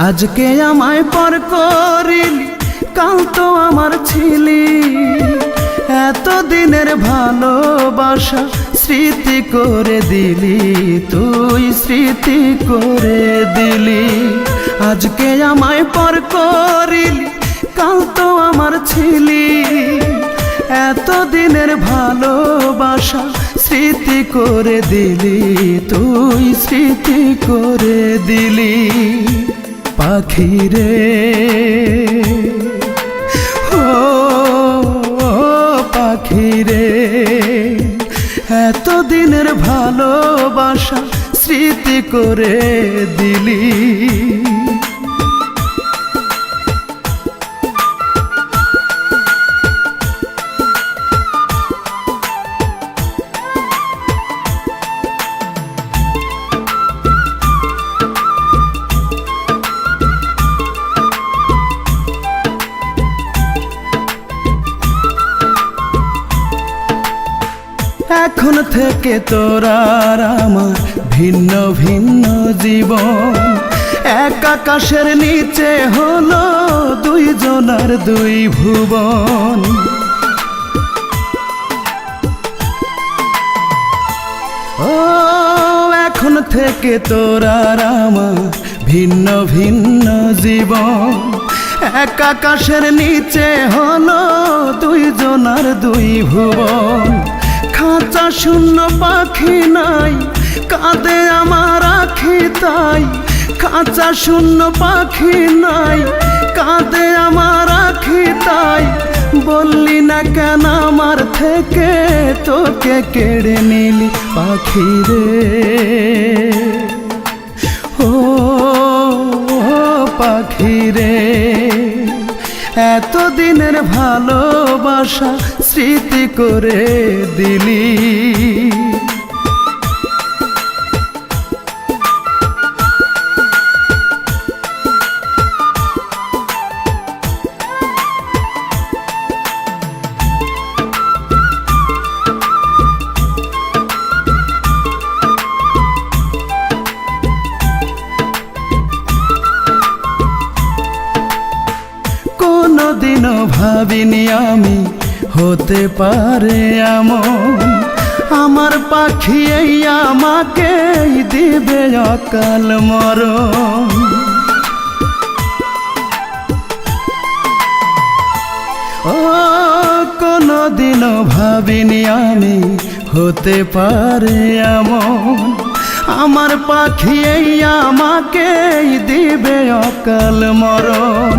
আজকে আমায় পর করিলি, কাল তো আমার ছিলি। এত দিনের ভালোবাসা স্মৃতি করে দিলি, তুই স্মৃতি করে দিলি। আজকে আমায় পর করিলি, কাল তো আমার ছিলি। এত দিনের ভালোবাসা স্মৃতি করে দিলি, তুই স্মৃতি করে দিলি। পাখি রে ও পাখি রে, এত দিনের ভালোবাসা স্মৃতি করে দিলি। এখন থেকে তোর আর আমার ভিন্ন ভিন্ন জীবন। এক আকাশের নিচে হলো দুইজনার দুই ভুবন। ও এখন থেকে তোর আর আমার ভিন্ন ভিন্ন জীবন। এক আকাশের নিচে হলো দুইজনার দুই ভুবন। খাঁচা শূন্য পাখি নাই, কাঁদে আমার আখি তাই। খাঁচা শূন্য পাখি নাই, কাঁদে আমার আখি তাই। বললি না কেন আমার থেকে তোকে কেড়ে নিলি পাখি রে ও পাখি রে। এত দিনের ভালোবাসা স্মৃতি করে দিলি। কোনদিনও ভাবিনি আমি হতে পারে এমন। আমার পাখি এই আমাকে দিবে অকাল মরণ। ও কোনদিনও ভাবিনি আমি হতে পারে এমন। আমার পাখি এই আমাকে দিবে অকাল মরণ।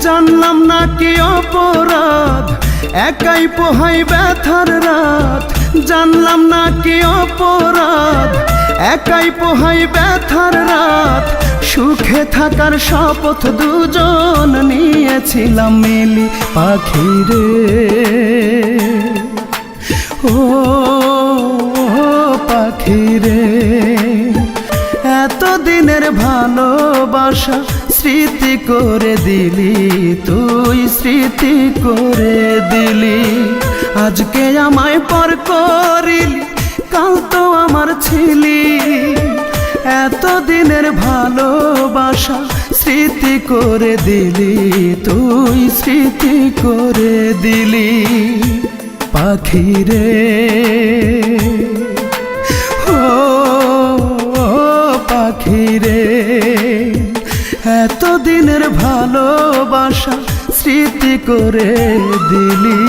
জানলাম না কি অপরাধ, একাই পোহাই ব্যথার রাত। জানলাম না কি অপরাধ, একাই পোহাই ব্যথার রাত। সুখে থাকার শপথ দুজন নিয়েছিলাম মিলি পাখি রে ও পাখি রে। এত দিনের ভালোবাসা স্মৃতি করে দিলি, তুই স্মৃতি করে দিলি। আজকে আমায় পর করিলি, কাল তো আমার ছিলি। এত দিনের ভালোবাসা স্মৃতি করে দিলি, তুই স্মৃতি করে দিলি পাখি রে ও পাখি রে। এত দিনের ভালোবাসা স্মৃতি করে দিলি।